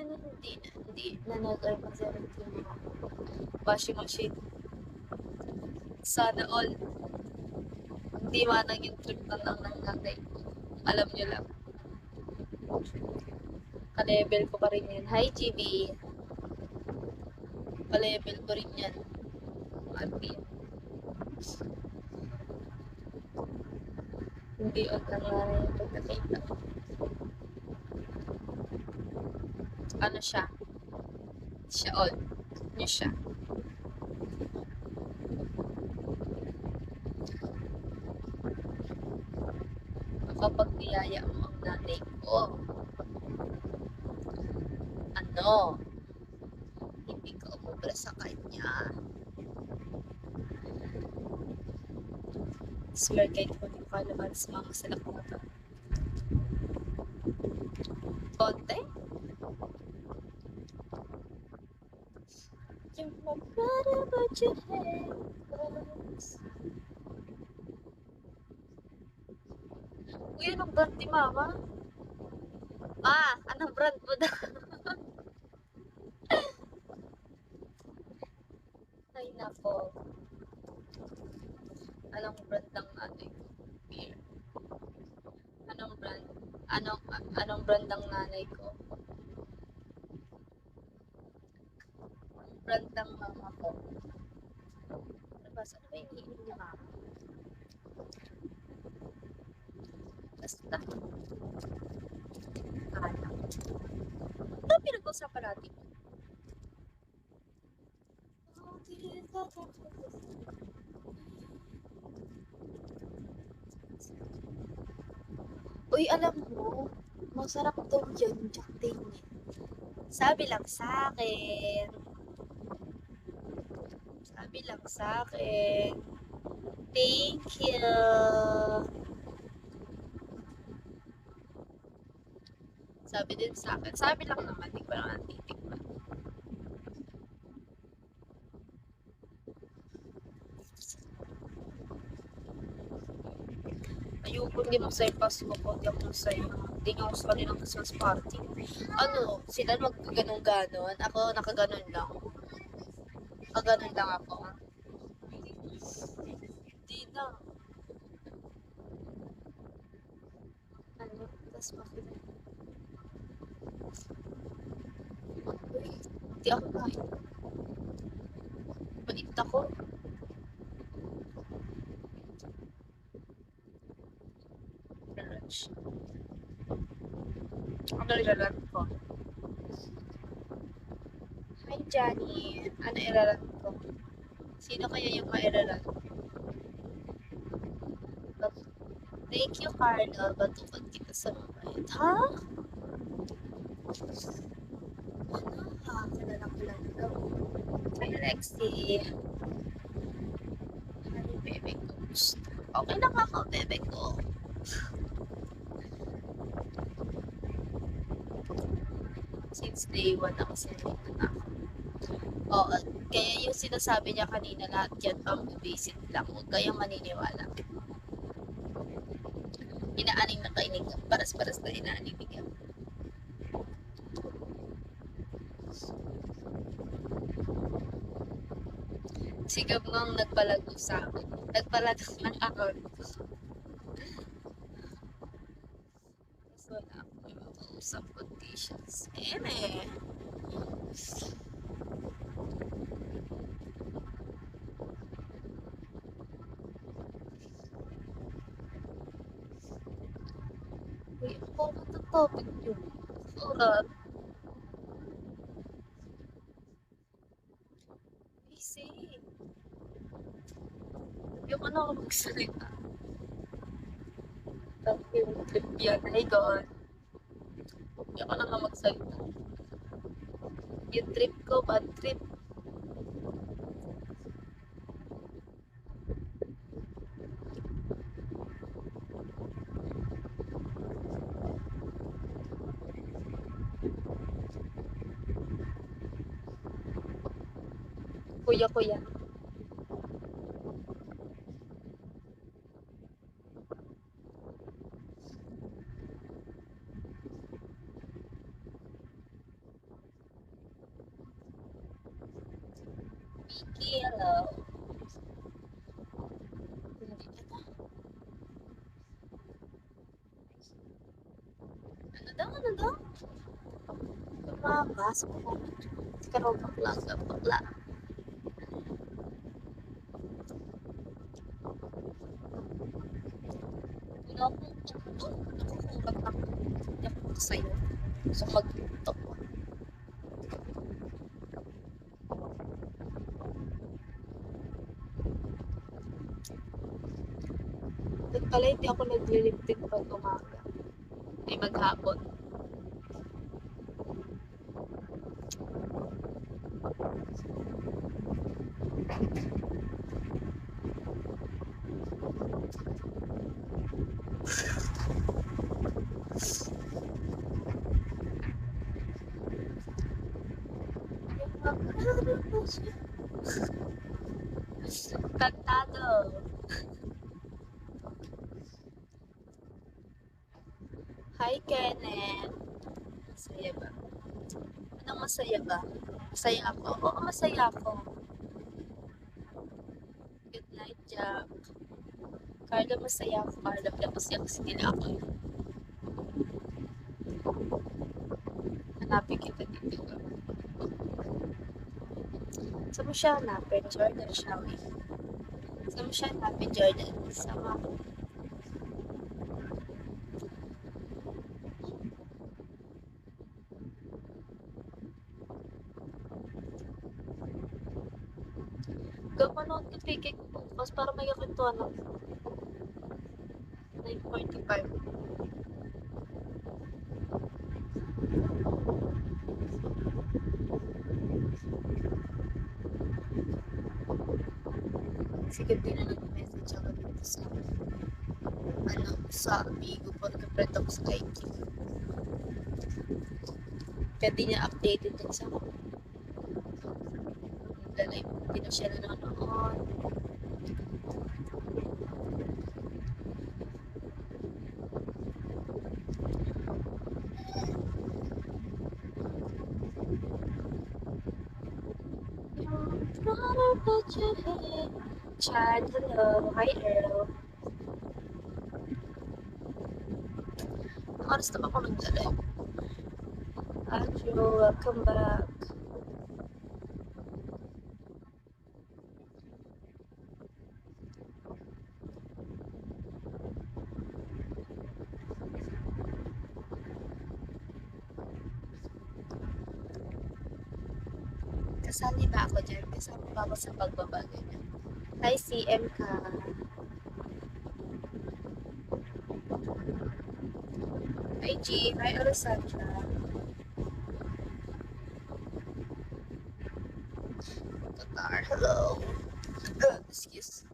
Hindi nanonood kasi yung mga washing machine. Sana all. Hindi manang yung trip na lang ng nanay. Alam nyo lang. Ka-level ko pa rin yan. Hi, GB. Ka-level ko rin yan. Ate. Hindi all ng nanay yung pagkakita. Ano siya? Siya all. Niya siya. Kapag niyaya mo ang nanay ko, ano, hindi ka umubra sa kanya. Swear kahit hindi ko kalaban sa mga salak mo ito. Konti? Yung magbara about your hands. Uy, anong brand ni Mama? Anong brand mo daw? Ay, nako. Anong brand ng nanay ko? Beer. Anong brand? Anong brand ng nanay ko? Anong brand ng mama ko? Ano ba? Saan ba iniinom ni Mama? Basta. Kala. Ito pinag-usapan natin. Uy, alam mo, masarap daw yun, Jack Daniel. Sabi lang sa akin. Sabi lang sa akin. Thank you. Sabi din sa akin. Sabi lang naman, hindi ko lang natitikman. Ayoko hindi masaya Pasko ko, hindi ako masaya. Hindi nga ako sa kanilang Christmas party. Ano, sila magkaganon-ganon. Ako nakaganon lang. Nakaganon lang ako. Hindi na. Ano, tapos bakit? Uy, hindi ako kain. Malit ako. Lunch. Ang nalilalan ko. Hi, Johnny. Ano ilalan ko? Sino kaya yung mailalan ko? Thank you, Carla. Batukan kita sa mabait. Ha? Ano? Kilala ko lang daw. Hi, Lexi. Hi, bebe ghost. Okay lang ako, bebe ko. Since day 1 ako sinunod na ako. Oo, kaya yung sinasabi niya kanina lahat yan pang-visit lang. Huwag kayong maniniwala. Inaaning na kainig. Paras-paras na inaaning niya. Sigab ngang nagpalago sa akin. Nagpalago ng account ko. Tapos wala ako may makausap conditions. Eh. Uy, ako ang topic yun. Surat. Easy. Yung ano ako magsalita. Tapos yung trip yan. Hey, God. Yung ako na nga magsalita. Yung trip ko, bad trip. Kuya. Vicky, hello. Ano daw, ano daw? Lumabas ko. Pero bakla ka, bakla. Wala akong tuktok. Nakukulat ako. Hindi ako sa'yo. So, mag-tuktok. Ba't pala hindi ako nagliliptig pag umaga? Ay, maghapon. Kantado. Hi, Kenneth. Masaya ba? Anong masaya ba? Masaya ako. Oo, masaya ako. Good night, Jack. Carla, masaya ako. Carla, masaya kasi nila ako. Hanapin kita dito. Saan mo siya hanapin? Jordan, siya. Saan mo siya hanapin, Jordan? Sama ko. Gumanood ka pigay ko bukas para may kakintuan ako. 9:45. Sige, din na nag-message ako dito sa amigo ko. Nag-friend ako sa IG. Kaya di niya updated din sa ako. Hindi na siya nanonood. Chad, hello. Hi, Earl. Oras na ba ako nagdala? Andrew, welcome back. Kasali ba ako dyan? Kasama ba ako sa pagbabago niya? Hi, CM ka. Hi, G. Hi, Alessandra. Tatar, hello. Excuse.